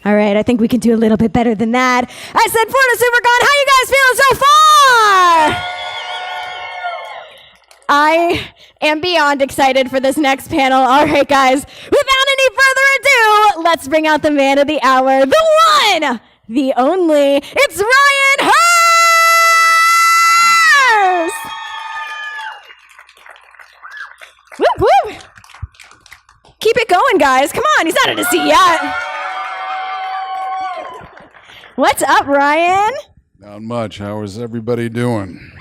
All right, I think we can do a little bit better than that. I said Florida Supercon, how you guys feeling so far? I am beyond excited for this next panel. All right, guys, without any further ado, let's bring out the man of the hour, the one, the only, it's Ryan Hurst! Whoop, whoop. Keep it going, guys. Come on, he's not in a seat yet. What's up, Ryan? Not much. How is everybody doing?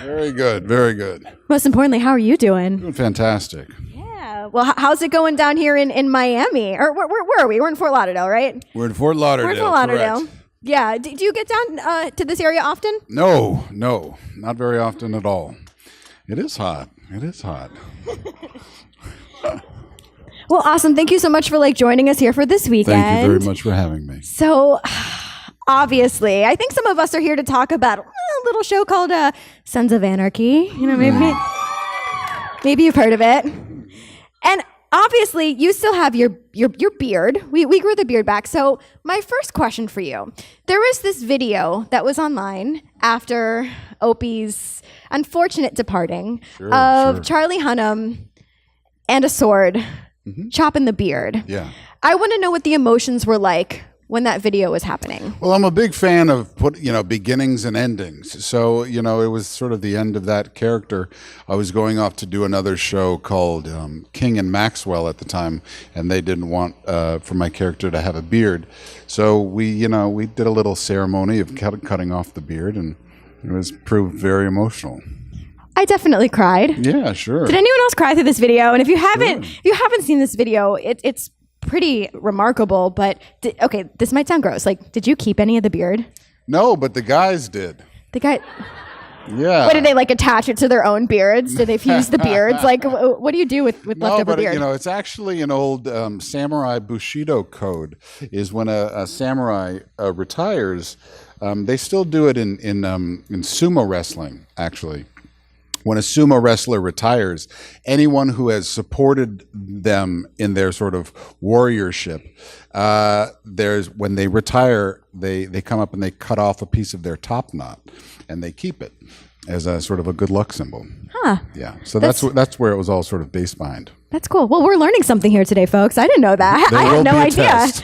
Very good, very good. Most importantly, how are you doing? Doing fantastic. Yeah. Well, how's it going down here in Miami? Or where are we? We're in Fort Lauderdale, right? We're in Fort Lauderdale. We're in Fort Lauderdale. Correct. Yeah. Do you get down to this area often? No, not very often at all. It is hot. Well, awesome. Thank you so much for joining us here for this weekend. Thank you very much for having me. So, obviously, I think some of us are here to talk about a little show called Sons of Anarchy. You know, maybe you've heard of it. And obviously, you still have your beard. We grew the beard back. So, my first question for you: there was this video that was online after Opie's unfortunate departing of Charlie Hunnam and a sword chopping the beard. Yeah. I want to know what the emotions were like when that video was happening. Well, I'm a big fan of beginnings and endings. So, it was sort of the end of that character. I was going off to do another show called King and Maxwell at the time, and they didn't want for my character to have a beard. So we did a little ceremony of cutting off the beard, and it was proved very emotional. I definitely cried. Yeah, sure. Did anyone else cry through this video? And if you haven't seen this video, it's pretty remarkable. But okay, this might sound gross. Did you keep any of the beard? No, but the guys did. The guy. Yeah. What did they attach it to their own beards? Did they fuse the beards? What do you do with leftover beard? It's actually an old samurai bushido code. Is when a samurai retires, they still do it in sumo wrestling. Actually, when a sumo wrestler retires, anyone who has supported them in their sort of warriorship, when they retire, they come up and they cut off a piece of their top knot, and they keep it as a sort of a good luck symbol. Huh. Yeah. So that's where it was all sort of based behind. That's cool. Well, we're learning something here today, folks. I didn't know that. I had no idea. Test.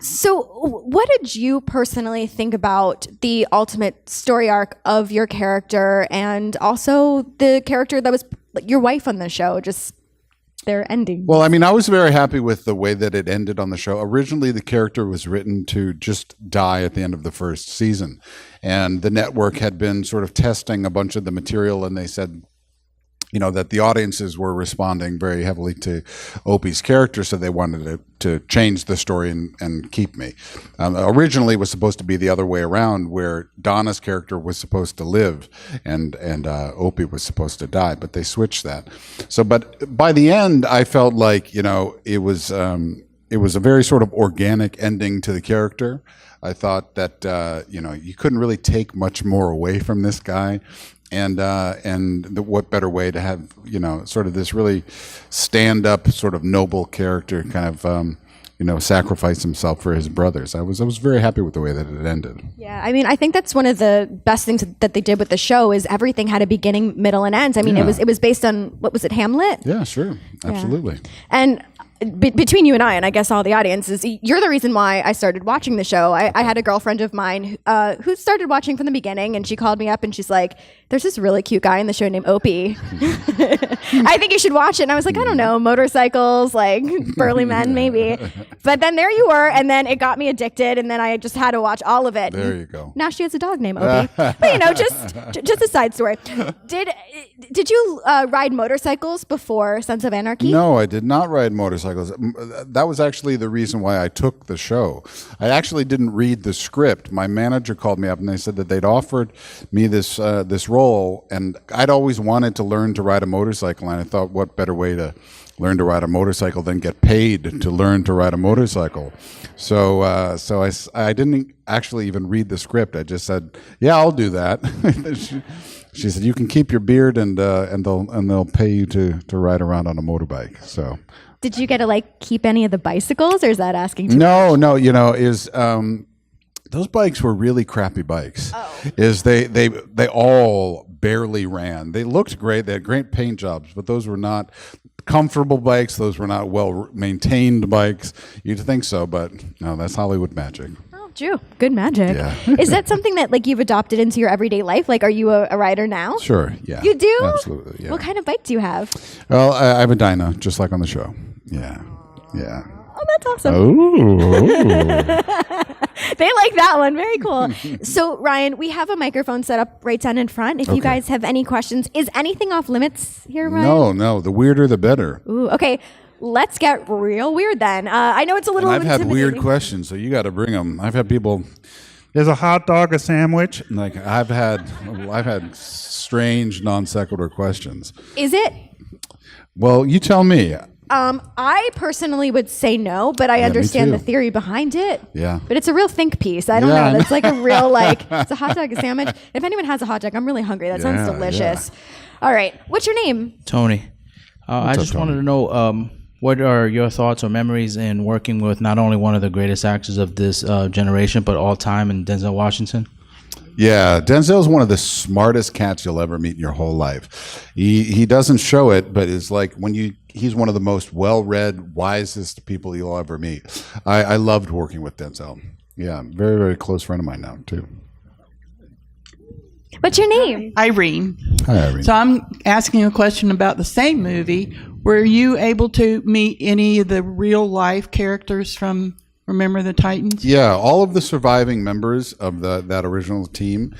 So what did you personally think about the ultimate story arc of your character and also the character that was your wife on the show, just their ending? Well, I was very happy with the way that it ended on the show. Originally, the character was written to just die at the end of the first season. And the network had been sort of testing a bunch of the material, and they said, that the audiences were responding very heavily to Opie's character, so they wanted to change the story and keep me. Originally, it was supposed to be the other way around, where Donna's character was supposed to live and Opie was supposed to die, but they switched that. So, but by the end, I felt like it was a very sort of organic ending to the character. I thought that you couldn't really take much more away from this guy. And what better way to have sort of this really stand-up sort of noble character kind of sacrifice himself for his brothers. I was very happy with the way that it ended. Yeah, I think that's one of the best things that they did with the show is everything had a beginning, middle, and end. It was based on, what was it, Hamlet? Yeah, sure, absolutely. Yeah. And between you and I guess all the audience, is you're the reason why I started watching the show. I had a girlfriend of mine who started watching from the beginning, and she called me up and she's like, there's this really cute guy in the show named Opie. I think you should watch it. And I was like, I don't know, motorcycles, burly men maybe. But then there you were, and then it got me addicted, and then I just had to watch all of it. There you go. Now she has a dog named Opie. But just a side story. Did you ride motorcycles before Sons of Anarchy? No, I did not ride motorcycles. That was actually the reason why I took the show. I actually didn't read the script. My manager called me up and they said that they'd offered me this role, and I'd always wanted to learn to ride a motorcycle, and I thought, what better way to learn to ride a motorcycle than get paid to learn to ride a motorcycle? So I didn't actually even read the script. I just said, yeah, I'll do that. She said, you can keep your beard and they'll pay you to ride around on a motorbike. So Did you get to like keep any of the bicycles, or is that asking too much? No. Those bikes were really crappy bikes. Oh. They all barely ran. They looked great. They had great paint jobs, but those were not comfortable bikes. Those were not well maintained bikes. You'd think so, but no, that's Hollywood magic. Oh, Drew, good magic. Yeah. Is that something that like you've adopted into your everyday life? Like, are you a rider now? Sure. Yeah. You do? Absolutely. Yeah. What kind of bike do you have? Well, I have a dyno, just like on the show. Yeah. Yeah. Oh, that's awesome. Oh. They like that one. Very cool. So, Ryan, we have a microphone set up right down in front. If you guys have any questions, is anything off limits here, Ryan? No. The weirder, the better. Ooh, okay. Let's get real weird then. I know it's a little And I've had weird intimidating. questions, so you got to bring them. I've had people, is a hot dog a sandwich? And like I've had strange non sequitur questions. Is it? Well, you tell me. I personally would say no, but I understand too. the theory behind it. Yeah. But it's a real think piece. I don't Yeah, I know. That's like a real, like, it's a hot dog, a sandwich. If anyone has a hot dog, I'm really hungry. That sounds Yeah, delicious. All right. What's your name? Tony, I just wanted to know what are your thoughts or memories in working with not only one of the greatest actors of this generation, but all time, in Denzel Washington? Yeah, Denzel's one of the smartest cats you'll ever meet in your whole life. He doesn't show it, but it's like he's one of the most well-read, wisest people you'll ever meet. I loved working with Denzel. Yeah, very, very close friend of mine now, too. What's your name? Irene. Hi, Irene. So I'm asking a question about the same movie. Were you able to meet any of the real life characters from Remember the Titans? Yeah, all of the surviving members of that original team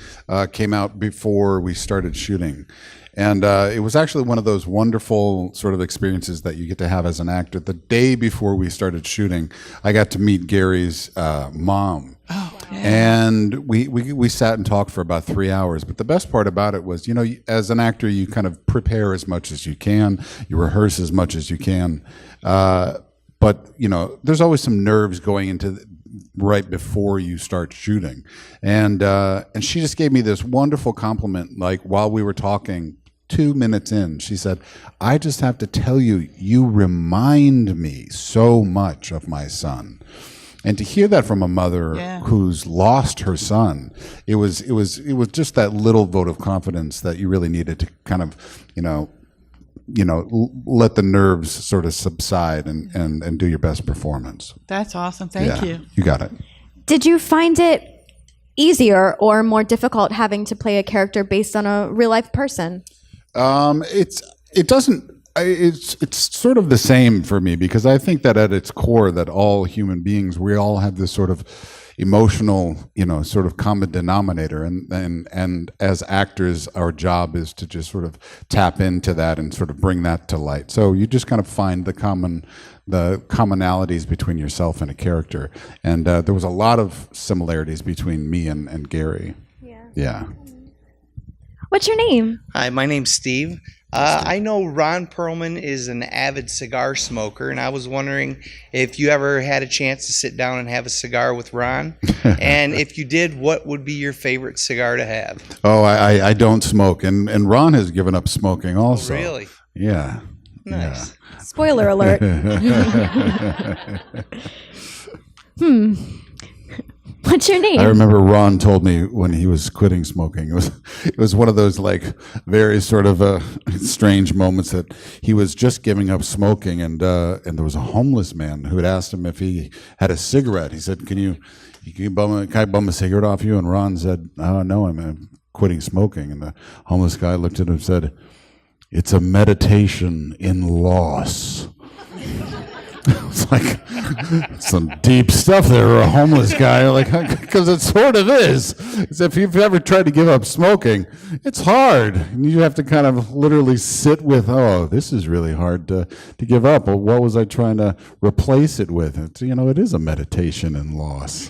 came out before we started shooting. And it was actually one of those wonderful sort of experiences that you get to have as an actor. The day before we started shooting, I got to meet Gary's mom. Oh, yeah. And we sat and talked for about 3 hours. But the best part about it was, as an actor, you kind of prepare as much as you can. You rehearse as much as you can. But, there's always some nerves going into right before you start shooting. And she just gave me this wonderful compliment, like while we were talking 2 minutes in, she said, I just have to tell you, you remind me so much of my son. And to hear that from a mother who's lost her son, it was just that little vote of confidence that you really needed to kind of, let the nerves sort of subside and do your best performance. That's awesome. Thank you. You got it. Did you find it easier or more difficult having to play a character based on a real life person? It's sort of the same for me, because I think that at its core that all human beings, we all have this sort of emotional, sort of common denominator, and as actors, our job is to just sort of tap into that and sort of bring that to light. So you just kind of find the commonalities between yourself and a character, and there was a lot of similarities between me and Gary. Yeah. What's your name? Hi, my name's Steve. I know Ron Perlman is an avid cigar smoker, and I was wondering if you ever had a chance to sit down and have a cigar with Ron. And if you did, what would be your favorite cigar to have? Oh, I don't smoke, and Ron has given up smoking also. Oh, really? Yeah. Nice. Yeah. Spoiler alert. What's your name? I remember Ron told me when he was quitting smoking. It was one of those like very sort of strange moments that he was just giving up smoking, and there was a homeless man who had asked him if he had a cigarette. He said, "Can I bum a cigarette off you?" And Ron said, "Oh no, I'm quitting smoking." And the homeless guy looked at him and said, "It's a meditation in loss." It's like some deep stuff there, a homeless guy, because it sort of is. As if you've ever tried to give up smoking, it's hard. And you have to kind of literally sit with, oh, this is really hard to give up. Well, what was I trying to replace it with? It is a meditation in loss.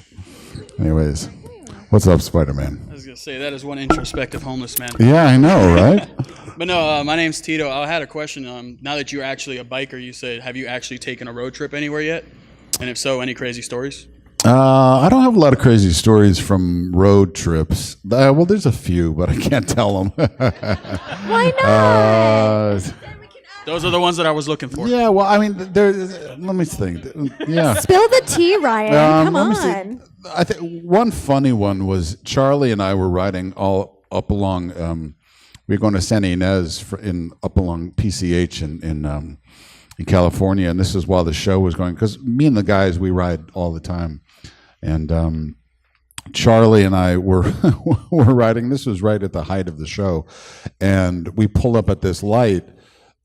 Anyways, what's up, Spider-Man? I was going to say, that is one introspective homeless man. Yeah, I know, right? But no, my name's Tito. I had a question. Now that you're actually a biker, you said, have you actually taken a road trip anywhere yet? And if so, any crazy stories? I don't have a lot of crazy stories from road trips. Well, there's a few, but I can't tell them. Why not? Those are the ones that I was looking for. Yeah, well, I mean, let me think. Yeah. Spill the tea, Ryan. Come let me on. see. I think one funny one was Charlie and I were riding all up along. We were going to San Ynez up along PCH in California, and this is while the show was going. Because me and the guys, we ride all the time, and Charlie and I were were riding. This was right at the height of the show, and we pull up at this light.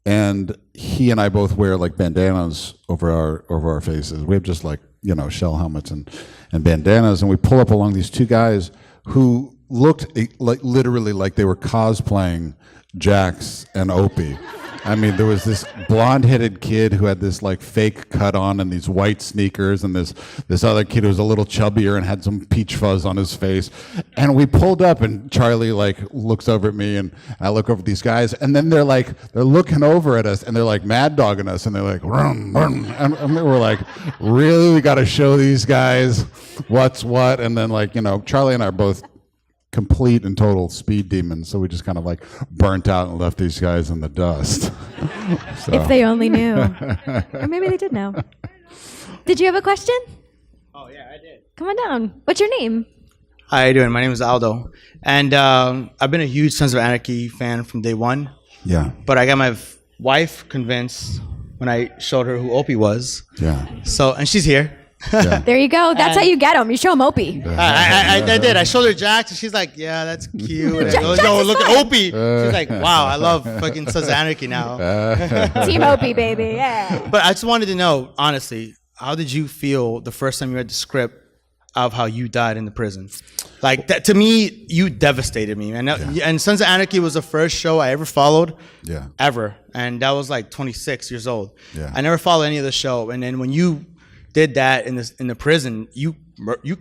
And he and I both wear like bandanas over our faces. We have just like, shell helmets and bandanas. And we pull up along these two guys who looked like literally like they were cosplaying Jax and Opie. I mean, there was this blonde-headed kid who had this like fake cut on and these white sneakers, and this other kid who was a little chubbier and had some peach fuzz on his face. And we pulled up, and Charlie like looks over at me, and I look over at these guys, and then they're looking over at us, and they're like mad dogging us, and they're like, rum, rum. And we're like, really, we got to show these guys what's what. And then Charlie and I are both complete and total speed demons, so we just kind of like burnt out and left these guys in the dust. So. If they only knew. Or maybe they did know. Did you have a question? Oh, yeah, I did. Come on down. What's your name? Hi, how you doing? My name is Aldo. And I've been a huge Sons of Anarchy fan from day one. Yeah. But I got my wife convinced when I showed her who Opie was. Yeah. And she's here. Yeah. There you go. That's how you get them. You show them Opie. I did. I showed her Jax, and she's like, yeah, that's cute. And I go, yo, look at Opie. She's like, wow, I love fucking Sons of Anarchy now. Team Opie, baby. Yeah. But I just wanted to know, honestly, how did you feel the first time you read the script of how you died in the prison? Like, that, to me, you devastated me. And Sons of Anarchy was the first show I ever followed, ever. And that was like 26 years old. Yeah. I never followed any of the show. And then when you did that in the prison, you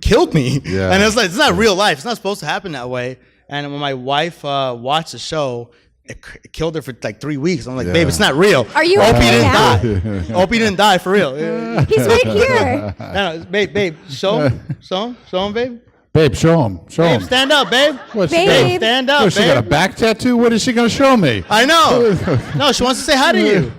killed me. Yeah. And it's like, it's not real life. It's not supposed to happen that way. And when my wife watched the show, it killed her for like 3 weeks. I'm like, babe, it's not real. Are you Opie okay didn't die. Opie didn't die for real. He's right here. No, babe, show him, babe. Babe, show him. Babe, stand up, babe. Babe. Stand up, What, she got a babe. back tattoo? What is she going to show me? I know. No, she wants to say hi to you.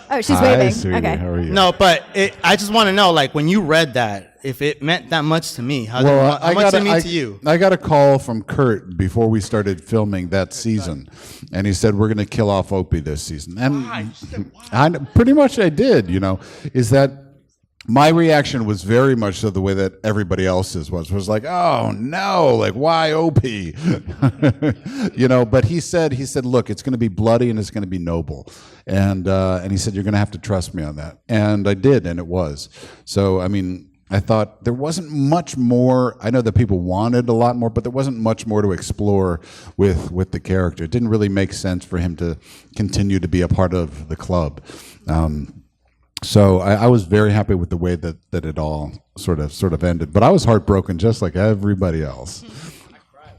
Oh, she's Hi, waving. sweetie. Okay. How are you? No, but I just want to know, like, when you read that, if it meant that much to me, how much did it mean to you? I got a call from Kurt before we started filming that season, and he said, we're going to kill off Opie this season. And pretty much I did, is that my reaction was very much so the way that everybody else's was like, oh no, like why Opie? But he said, look, it's going to be bloody and it's going to be noble. And he said, you're going to have to trust me on that. And I did, and it was. So, I mean, I thought there wasn't much more. I know that people wanted a lot more, but there wasn't much more to explore with the character. It didn't really make sense for him to continue to be a part of the club. So I was very happy with the way that it all sort of ended. But I was heartbroken just like everybody else.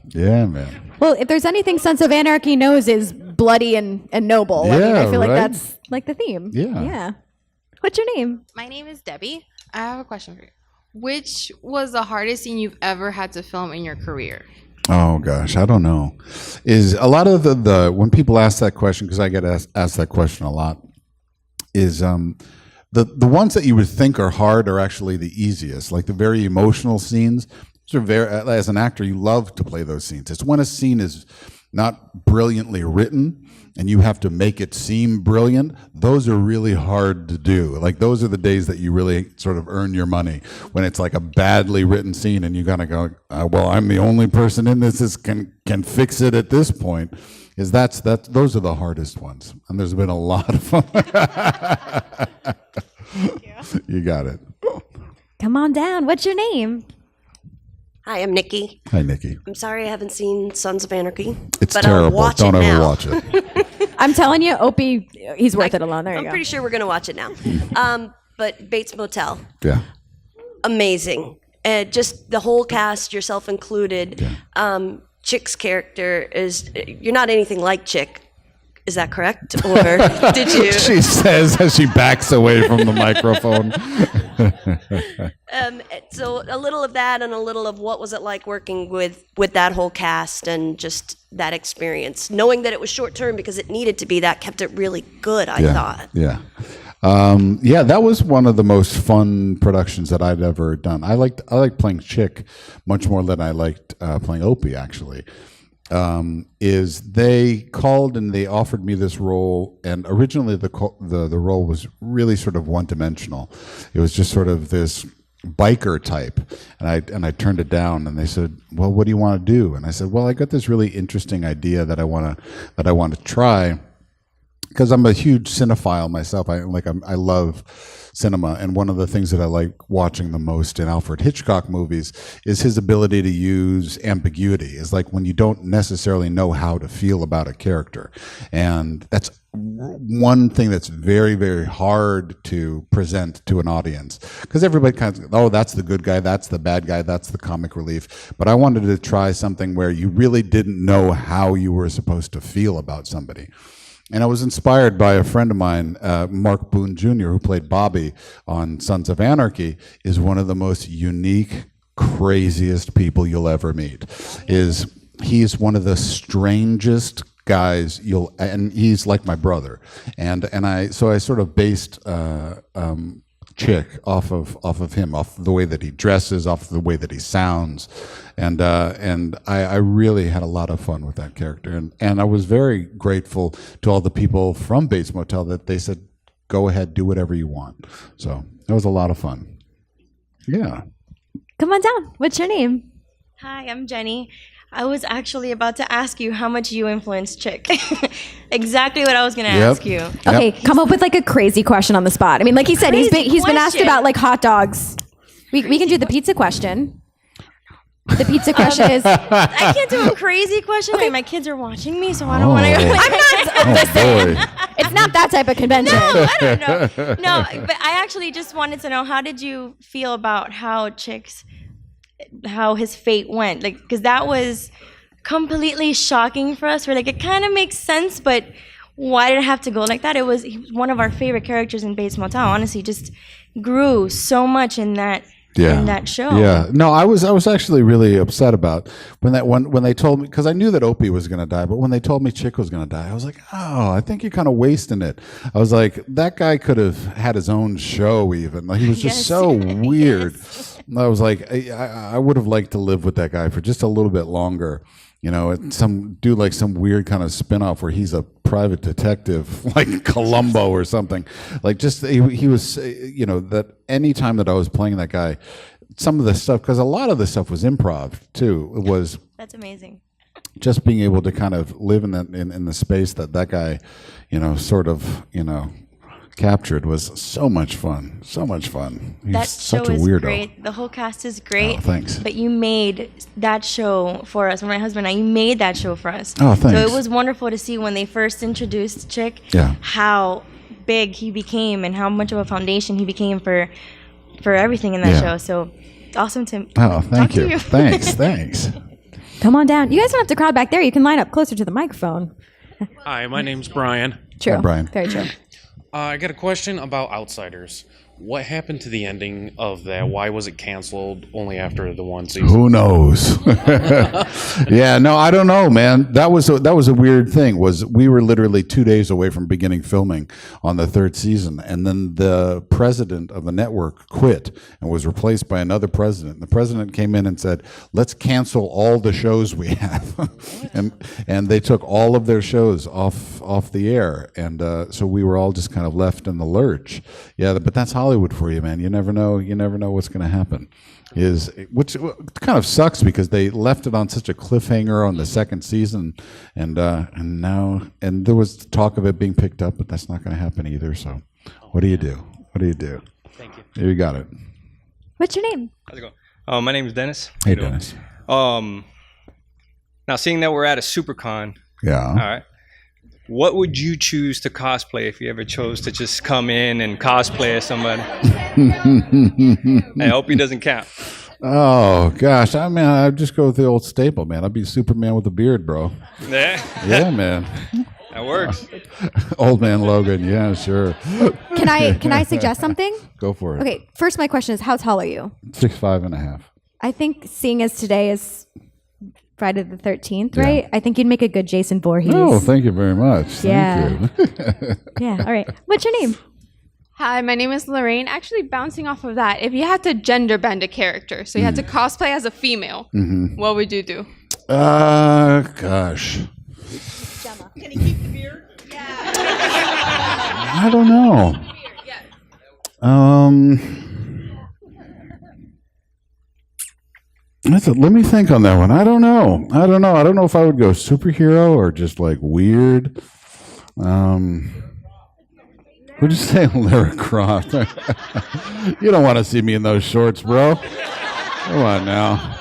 Yeah, man. Well, if there's anything Sons of Anarchy knows is bloody and noble. I mean, I feel like that's like the theme. Yeah. Yeah. What's your name? My name is Debbie. I have a question for you. Which was the hardest scene you've ever had to film in your career? Oh gosh, I don't know. Is a lot of the when people ask that question, because I get asked that question a lot, is the ones that you would think are hard are actually the easiest, like the very emotional scenes. Those are very, as an actor, you love to play those scenes. It's when a scene is not brilliantly written and you have to make it seem brilliant. Those are really hard to do. Like those are the days that you really sort of earn your money, when it's like a badly written scene and you gotta go, well, I'm the only person in this that can fix it at this point. Is those are the hardest ones, and there's been a lot of them. You got it. Come on down. What's your name? Hi, I'm Nikki. Hi, Nikki. I'm sorry I haven't seen Sons of Anarchy. It's but terrible. I'll watch Don't it ever now. watch it. I'm telling you, Opie, he's worth it alone. There you I'm go. pretty sure we're going to watch it now. But Bates Motel, Yeah. amazing. Just the whole cast, yourself included. Yeah. Chick's character you're not anything like Chick. Is that correct? Or did you? She says as she backs away from the microphone. So a little of that and a little of what was it like working with that whole cast and just that experience, knowing that it was short term because it needed to be. That kept it really good, I thought. Yeah. That was one of the most fun productions that I'd ever done. I liked playing Chick much more than I liked playing Opie, actually. Is they called and they offered me this role, and originally the role was really sort of one-dimensional. It was just sort of this biker type, and I turned it down, and they said, well, what do you want to do? And I said, well, I got this really interesting idea that I want to try, because I'm a huge cinephile myself. I love cinema, and one of the things that I like watching the most in Alfred Hitchcock movies is his ability to use ambiguity. It's like when you don't necessarily know how to feel about a character, and that's one thing that's very, very hard to present to an audience, because everybody kind of, oh, that's the good guy, that's the bad guy, that's the comic relief. But I wanted to try something where you really didn't know how you were supposed to feel about somebody. And I was inspired by a friend of mine, Mark Boone Jr., who played Bobby on Sons of Anarchy, is one of the most unique, craziest people you'll ever meet. He's one of the strangest guys and he's like my brother. And I sort of based Chick off of him, off the way that he dresses, off the way that he sounds, and I really had a lot of fun with that character, and I was very grateful to all the people from Bates Motel that they said, go ahead, do whatever you want. So it was a lot of fun. Yeah. Come on down. What's your name? Hi, I'm Jenny. I was actually about to ask you how much you influenced Chick. Exactly what I was going to ask you. Okay, come up with like a crazy question on the spot. I mean, like he said, he's been asked about like hot dogs. We can do the pizza question. The pizza question is... I can't do a crazy question. Okay. My kids are watching me, so I don't want to go... I'm not... Listen, it's not that type of convention. No, I don't know. No, but I actually just wanted to know, how did you feel about how his fate went? Like, because that was completely shocking for us. We're like, it kind of makes sense, but why did it have to go like that? He was one of our favorite characters in Bates Motel. Honestly, just grew so much in that show. Yeah. No, I was actually really upset about when they told me, because I knew that Opie was going to die, but when they told me Chick was going to die, I was like, oh, I think you're kind of wasting it. I was like, that guy could have had his own show even. Like, he was just so weird. Yes. I was like, I would have liked to live with that guy for just a little bit longer. You know, some weird kind of spinoff where he's a private detective, like Columbo or something. Like, just he was, that any time that I was playing that guy, some of the stuff, because a lot of the stuff was improv too. It was that's amazing. Just being able to kind of live in that in the space that guy, sort of, captured was so much fun. So much fun. He's such a weirdo. Great. The whole cast is great. Oh, thanks. But you made that show for us. My husband and I, you made that show for us. Oh, thanks. So it was wonderful to see when they first introduced Chick, how big he became and how much of a foundation he became for everything in that show. So it's awesome to thank you. Thanks. Come on down. You guys don't have to crowd back there. You can line up closer to the microphone. Hi, my name's Brian. True. Hi, Brian. Very true. I got a question about Outsiders. What happened to the ending of that? Why was it canceled only after the one season? Who knows? Yeah, no, I don't know, man. That was a weird thing. We were literally 2 days away from beginning filming on the third season, and then the president of the network quit and was replaced by another president. The president came in and said, "Let's cancel all the shows we have," and they took all of their shows off the air, and so we were all just kind of left in the lurch. Yeah, but that's Hollywood for you, man. You never know what's going to happen. Which kind of sucks because they left it on such a cliffhanger on the second season, and there was talk of it being picked up, but that's not going to happen either. So, what do you do? Thank you. You got it. What's your name? How's it going? My name is Dennis. Hey, Dennis. Now, seeing that we're at a Supercon, yeah. All right. What would you choose to cosplay if you ever chose to just come in and cosplay as somebody? I hope he doesn't count. Oh, gosh. I mean, I'd just go with the old staple, man. I'd be Superman with a beard, bro. Yeah? Yeah, man. That works. Old Man Logan, yeah, sure. Can I suggest something? Go for it. Okay, first my question is, how tall are you? 6'5.5". I think seeing as today is Friday the 13th, right? I think you'd make a good Jason Voorhees. Oh, thank you very much. Yeah. Thank you. Yeah, all right. What's your name? Hi, my name is Lorraine. Actually, bouncing off of that, if you had to gender bend a character, so you had to cosplay as a female, what would you do? Gosh. Can he keep the beard? Yeah. I don't know. Let me think on that one. I don't know. I don't know if I would go superhero or just like weird. What'd you say, Lara Croft? You don't want to see me in those shorts, bro. Come on now.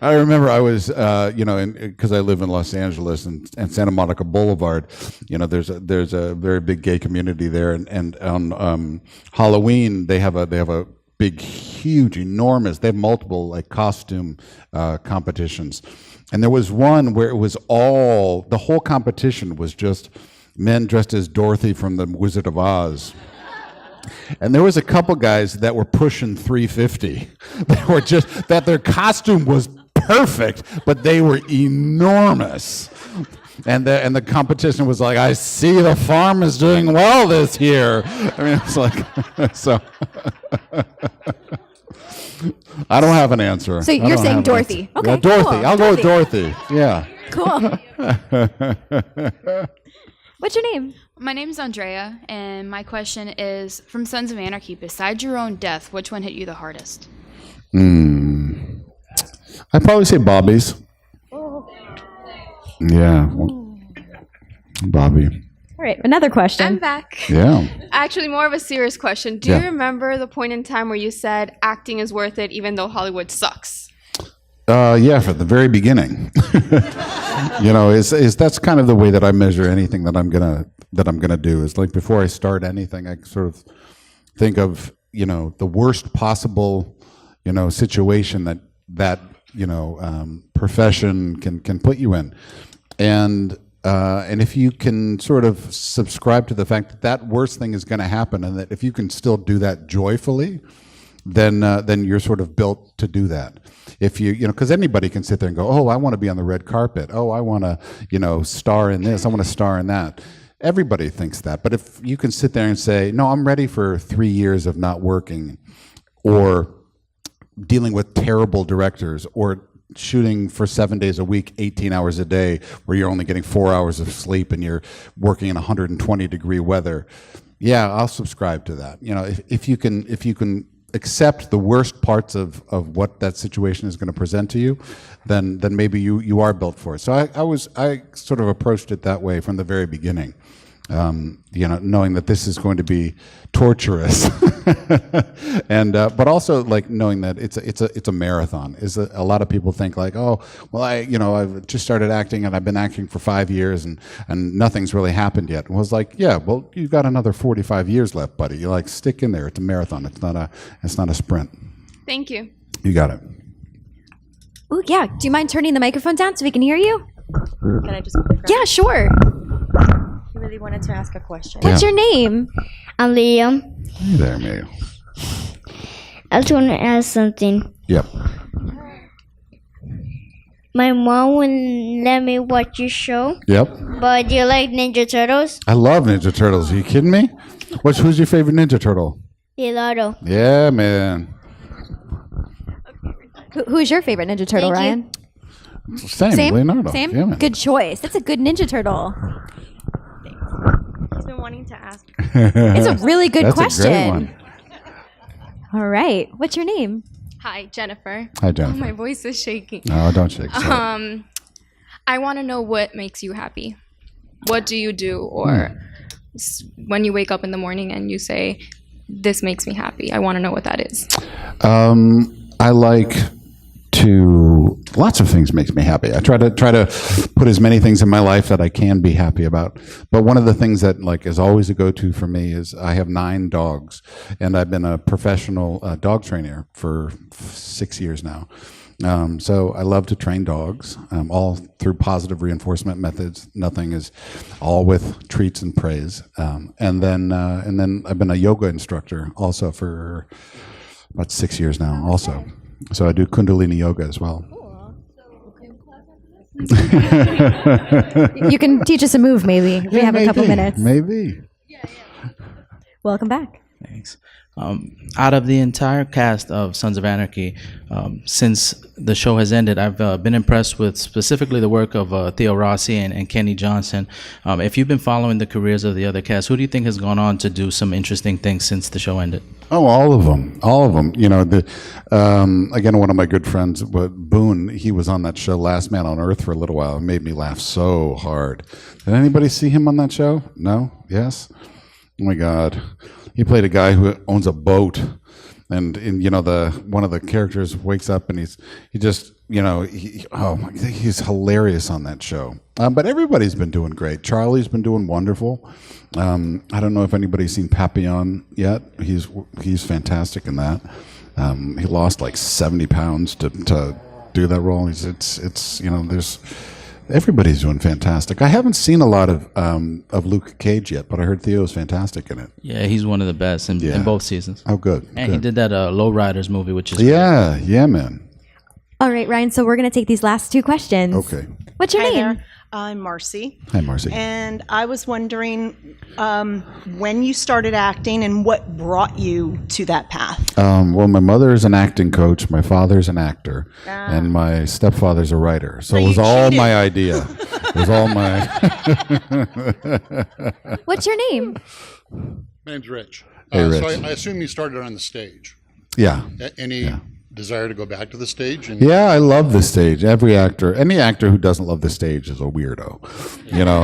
I remember I was, because I live in Los Angeles and Santa Monica Boulevard, there's a very big gay community there, and on Halloween they have a big, huge, enormous. They have multiple like costume competitions, and there was one where it was the whole competition was just men dressed as Dorothy from the Wizard of Oz. And there was a couple guys that were pushing 350. That their costume was perfect, but they were enormous. And the competition was like, I see the farm is doing well this year. I mean, it's like, so. I don't have an answer. So you're saying Dorothy. Okay, yeah, Dorothy. cool. I'll go with Dorothy. Yeah. Cool. What's your name? My name's Andrea, and my question is, from Sons of Anarchy, besides your own death, which one hit you the hardest? I'd probably say Bobby's. Yeah. Bobby. All right, another question. I'm back. Yeah. Actually, more of a serious question. Do you remember the point in time where you said acting is worth it even though Hollywood sucks? Yeah, from the very beginning. That's kind of the way that I measure anything that I'm gonna do. Is like before I start anything, I sort of think of the worst possible situation that profession can put you in, and if you can sort of subscribe to the fact that worst thing is going to happen, and that if you can still do that joyfully, then you're sort of built to do that. If because anybody can sit there and go, oh, I want to be on the red carpet. Oh, I want to, star in this. I want to star in that. Everybody thinks that. But if you can sit there and say, no, I'm ready for 3 years of not working, or dealing with terrible directors, or shooting for 7 days a week, 18 hours a day, where you're only getting 4 hours of sleep and you're working in 120-degree weather. Yeah, I'll subscribe to that. If you can accept the worst parts of what that situation is going to present to you, then maybe you are built for it. So I sort of approached it that way from the very beginning. Knowing that this is going to be torturous, and but also like knowing that it's a marathon. A lot of people think like, oh, well, I've just started acting and I've been acting for 5 years and nothing's really happened yet. And I was like, yeah, well, you've got another 45 years left, buddy. You like stick in there. It's a marathon. It's not a sprint. Thank you. You got it. Oh yeah. Do you mind turning the microphone down so we can hear you? Can I just? Yeah, sure. He really wanted to ask a question. What's your name? I'm Liam. Hey there, Mayo. I just want to ask something. Yep. My mom wouldn't let me watch your show. Yep. But do you like Ninja Turtles? I love Ninja Turtles. Are you kidding me? Who's your favorite Ninja Turtle? Leonardo. Yeah, man. Who's your favorite Ninja Turtle, Ryan? Same, Leonardo. Same? Yeah, man. Good choice. That's a good Ninja Turtle. He's been wanting to ask. It's a really good question. That's a great one. All right. What's your name? Hi, Jennifer. Hi, Jennifer. Oh, my voice is shaking. No, don't shake. Sorry. I want to know what makes you happy. What do you do? Or when you wake up in the morning and you say, this makes me happy. I want to know what that is. I like to, lots of things makes me happy. I try to put as many things in my life that I can be happy about. But one of the things that like is always a go-to for me is I have 9 dogs, and I've been a professional dog trainer for 6 years now. So I love to train dogs, all through positive reinforcement methods. Nothing is all with treats and praise. And then I've been a yoga instructor also for about 6 years now also. So I do Kundalini yoga as well. You can teach us a move, maybe. If we have a couple minutes. Maybe. Welcome back. Thanks. Out of the entire cast of Sons of Anarchy, since the show has ended, I've been impressed with specifically the work of Theo Rossi and Kenny Johnson. If you've been following the careers of the other cast, who do you think has gone on to do some interesting things since the show ended? Oh, all of them. You know, again, one of my good friends, Boone, he was on that show Last Man on Earth for a little while. It made me laugh so hard. Did anybody see him on that show? No? Yes? Oh my God. He played a guy who owns a boat, and you know, one of the characters wakes up and he's hilarious on that show. But everybody's been doing great. Charlie's been doing wonderful. I don't know if anybody's seen Papillon yet. He's fantastic in that. He lost like 70 pounds to do that role. Everybody's doing fantastic. I haven't seen a lot of Luke Cage yet, but I heard Theo's fantastic in it. Yeah, he's one of the best in both seasons. Oh, good. And he did that Lowriders movie, which is yeah, man. All right, Ryan, so we're going to take these last two questions. Okay. What's your Hi name? there. I'm Marcy. Hi, Marcy. And I was wondering when you started acting and what brought you to that path. Well, my mother is an acting coach, my father's an actor, and my stepfather's a writer. So it was all my idea. It was all my... What's your name? My name's Rich. Hey, Rich. So I assume you started on the stage. Yeah. Any desire to go back to the stage? Yeah, I love the stage. Any actor who doesn't love the stage is a weirdo. You know,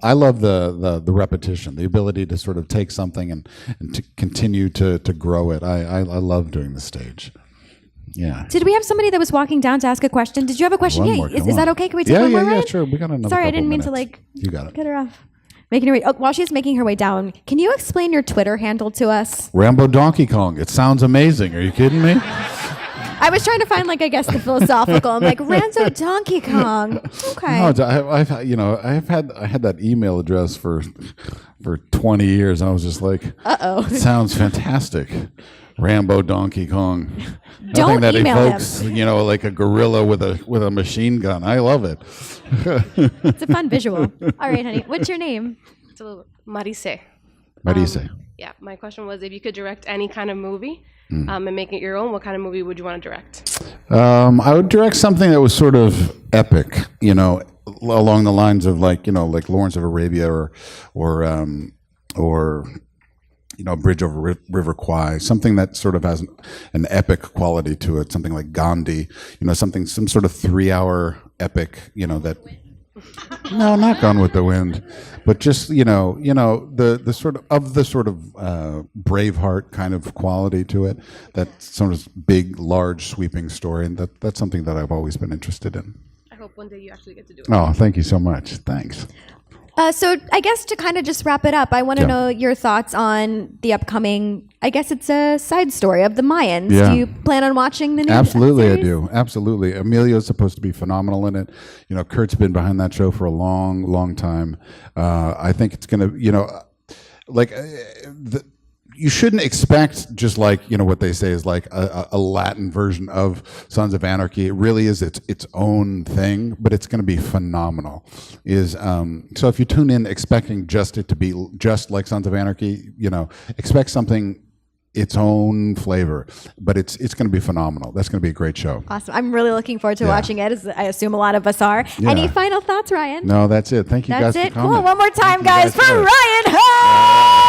I love the repetition, the ability to sort of take something and to continue to grow it. I love doing the stage. Yeah. Did we have somebody that was walking down to ask a question? Did you have a question? One Yeah. more, Is come that on. okay? Can we take one more, Ryan? Yeah, sure. We got another Sorry, I couple didn't mean to minutes. You got it. get her off. Making her way. Oh, while she's making her way down, can you explain your Twitter handle to us? Rambo Donkey Kong. It sounds amazing. Are you kidding me? I was trying to find, like, I guess the philosophical. I'm like, Rambo Donkey Kong. Okay. No, I had that email address for 20 years. And I was just like, it sounds fantastic. Rambo Donkey Kong. Don't Nothing that email evokes, like a gorilla with a machine gun. I love it. It's a fun visual. All right, honey. What's your name? So, Marise. Marise. Yeah, my question was if you could direct any kind of movie and make it your own, what kind of movie would you want to direct? I would direct something that was sort of epic, along the lines of like Lawrence of Arabia or Bridge over River Kwai, something that sort of has an epic quality to it, something like Gandhi, some sort of 3-hour epic, that. No, not Gone with the Wind, but just the sort of Braveheart kind of quality to it. That sort of big, large, sweeping story, and that's something that I've always been interested in. I hope one day you actually get to do it. Oh, thank you so much. Thanks. So I guess to kind of just wrap it up, I want to know your thoughts on the upcoming, I guess it's a side story of the Mayans. Yeah. Do you plan on watching the new Absolutely, series? I do. Absolutely. Emilio's supposed to be phenomenal in it. Kurt's been behind that show for a long, long time. I think it's going to, you shouldn't expect just what they say is like a Latin version of Sons of Anarchy. It really is its own thing, but it's going to be phenomenal. So if you tune in expecting it to be just like Sons of Anarchy, expect something its own flavor, but it's going to be phenomenal. That's going to be a great show. Awesome. I'm really looking forward to watching it, as I assume a lot of us are. Yeah. Any final thoughts, Ryan? No, that's it. Thank you guys That's for it. coming. Cool. One more time, Thank you guys, for for it. Ryan Hurst!